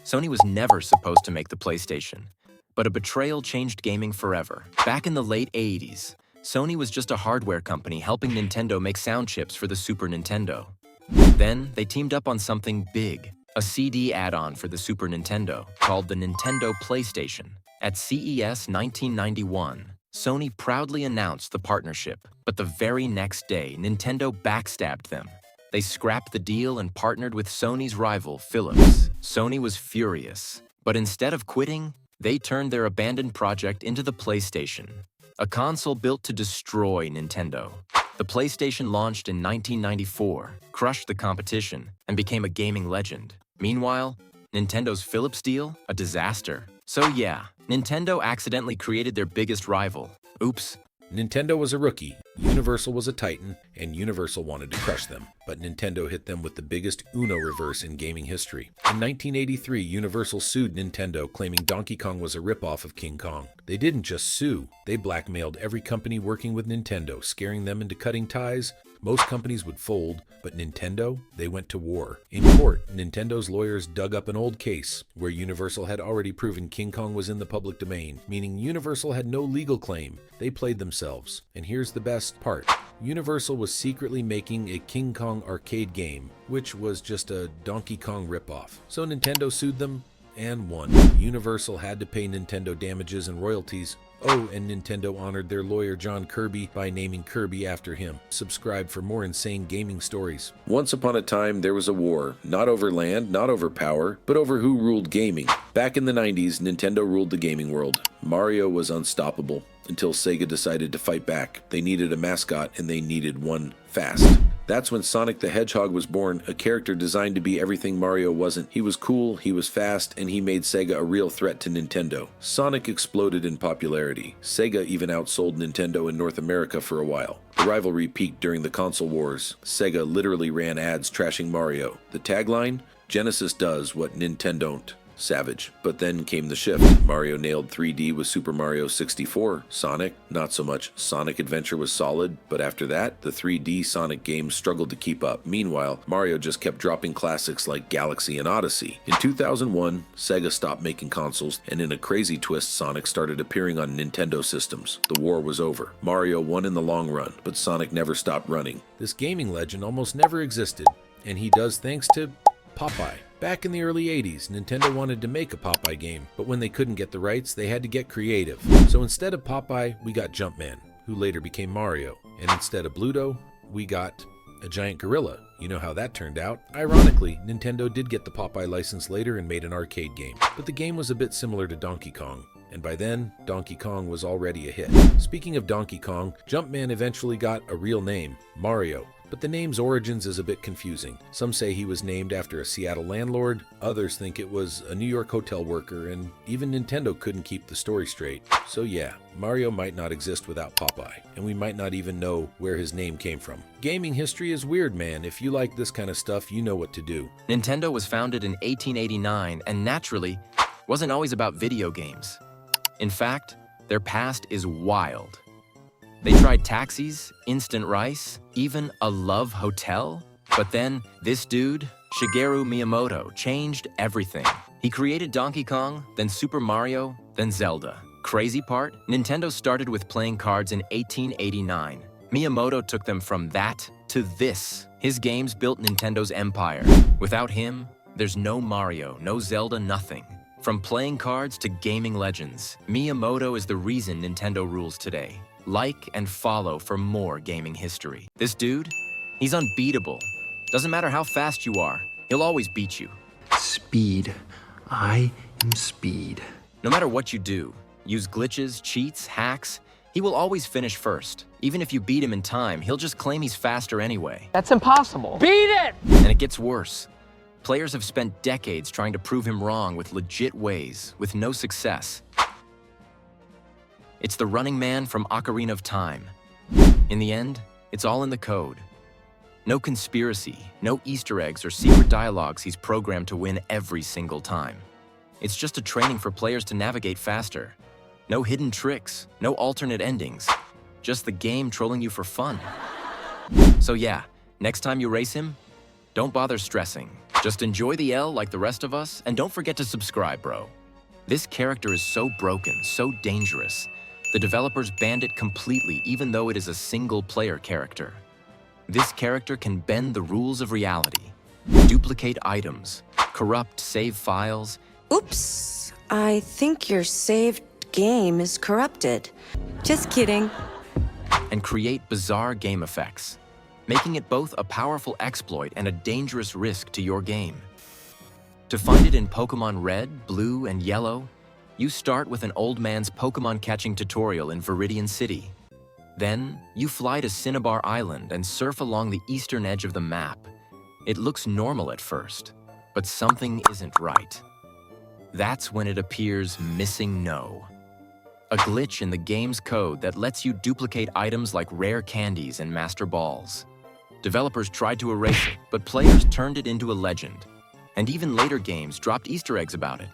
Sony was never supposed to make the PlayStation, but a betrayal changed gaming forever. Back in the late 80s, Sony was just a hardware company helping Nintendo make sound chips for the Super Nintendo. Then, they teamed up on something big, a CD add-on for the Super Nintendo, called the Nintendo PlayStation. At CES 1991, Sony proudly announced the partnership, but the very next day, Nintendo backstabbed them. They scrapped the deal and partnered with Sony's rival, Philips. Sony was furious, but instead of quitting, they turned their abandoned project into the PlayStation, a console built to destroy Nintendo. The PlayStation launched in 1994, crushed the competition, and became a gaming legend. Meanwhile, Nintendo's Philips deal? A disaster. So yeah, Nintendo accidentally created their biggest rival. Oops. Nintendo was a rookie, Universal was a titan, and Universal wanted to crush them. But Nintendo hit them with the biggest Uno reverse in gaming history. In 1983, Universal sued Nintendo, claiming Donkey Kong was a ripoff of King Kong. They didn't just sue, they blackmailed every company working with Nintendo, scaring them into cutting ties. Most companies would fold, but Nintendo, they went to war. In court, Nintendo's lawyers dug up an old case where Universal had already proven King Kong was in the public domain, meaning Universal had no legal claim. They played themselves. And here's the best part. Universal was secretly making a King Kong arcade game, which was just a Donkey Kong ripoff. So Nintendo sued them and won. Universal had to pay Nintendo damages and royalties. Oh, and Nintendo honored their lawyer John Kirby by naming Kirby after him. Subscribe for more insane gaming stories. Once upon a time, there was a war, not over land, not over power, but over who ruled gaming. Back in the 90s, Nintendo ruled the gaming world. Mario was unstoppable until Sega decided to fight back. They needed a mascot, and they needed one fast. That's when Sonic the Hedgehog was born, a character designed to be everything Mario wasn't. He was cool, he was fast, and he made Sega a real threat to Nintendo. Sonic exploded in popularity. Sega even outsold Nintendo in North America for a while. The rivalry peaked during the console wars. Sega literally ran ads trashing Mario. The tagline? Genesis does what Nintendo don't. Savage. But then came the shift. Mario nailed 3D with Super Mario 64. Sonic, not so much. Sonic Adventure was solid, but after that, the 3D Sonic games struggled to keep up. Meanwhile, Mario just kept dropping classics like Galaxy and Odyssey. In 2001, Sega stopped making consoles, and in a crazy twist, Sonic started appearing on Nintendo systems. The war was over. Mario won in the long run, but Sonic never stopped running. This gaming legend almost never existed, and he does thanks to Popeye. Back in the early 80s, Nintendo wanted to make a Popeye game, but when they couldn't get the rights, they had to get creative. So instead of Popeye, we got Jumpman, who later became Mario. And instead of Bluto, we got a giant gorilla. You know how that turned out. Ironically, Nintendo did get the Popeye license later and made an arcade game, but the game was a bit similar to Donkey Kong. And by then, Donkey Kong was already a hit. Speaking of Donkey Kong, Jumpman eventually got a real name, Mario. But the name's origins is a bit confusing. Some say he was named after a Seattle landlord, others think it was a New York hotel worker, and even Nintendo couldn't keep the story straight. So yeah, Mario might not exist without Popeye, and we might not even know where his name came from. Gaming history is weird, man. If you like this kind of stuff, you know what to do. Nintendo was founded in 1889 and naturally wasn't always about video games. In fact, their past is wild. They tried taxis, instant rice, even a love hotel. But then, this dude, Shigeru Miyamoto, changed everything. He created Donkey Kong, then Super Mario, then Zelda. Crazy part? Nintendo started with playing cards in 1889. Miyamoto took them from that to this. His games built Nintendo's empire. Without him, there's no Mario, no Zelda, nothing. From playing cards to gaming legends, Miyamoto is the reason Nintendo rules today. Like and follow for more gaming history. This dude, he's unbeatable. Doesn't matter how fast you are, he'll always beat you. Speed. I am speed. No matter what you do, use glitches, cheats, hacks, he will always finish first. Even if you beat him in time, he'll just claim he's faster anyway. That's impossible. Beat it! And it gets worse. Players have spent decades trying to prove him wrong with legit ways, with no success. It's the running man from Ocarina of Time. In the end, it's all in the code. No conspiracy, no Easter eggs or secret dialogues he's programmed to win every single time. It's just a training for players to navigate faster. No hidden tricks, no alternate endings. Just the game trolling you for fun. So yeah, next time you race him, don't bother stressing. Just enjoy the L like the rest of us, and don't forget to subscribe, bro. This character is so broken, so dangerous. The developers banned it completely, even though it is a single-player character. This character can bend the rules of reality, duplicate items, corrupt save files. Oops, I think your saved game is corrupted. Just kidding. And create bizarre game effects, making it both a powerful exploit and a dangerous risk to your game. To find it in Pokemon Red, Blue, and Yellow, you start with an old man's Pokemon catching tutorial in Viridian City. Then, you fly to Cinnabar Island and surf along the eastern edge of the map. It looks normal at first, but something isn't right. That's when it appears Missing No, a glitch in the game's code that lets you duplicate items like rare candies and Master Balls. Developers tried to erase it, but players turned it into a legend. And even later games dropped Easter eggs about it.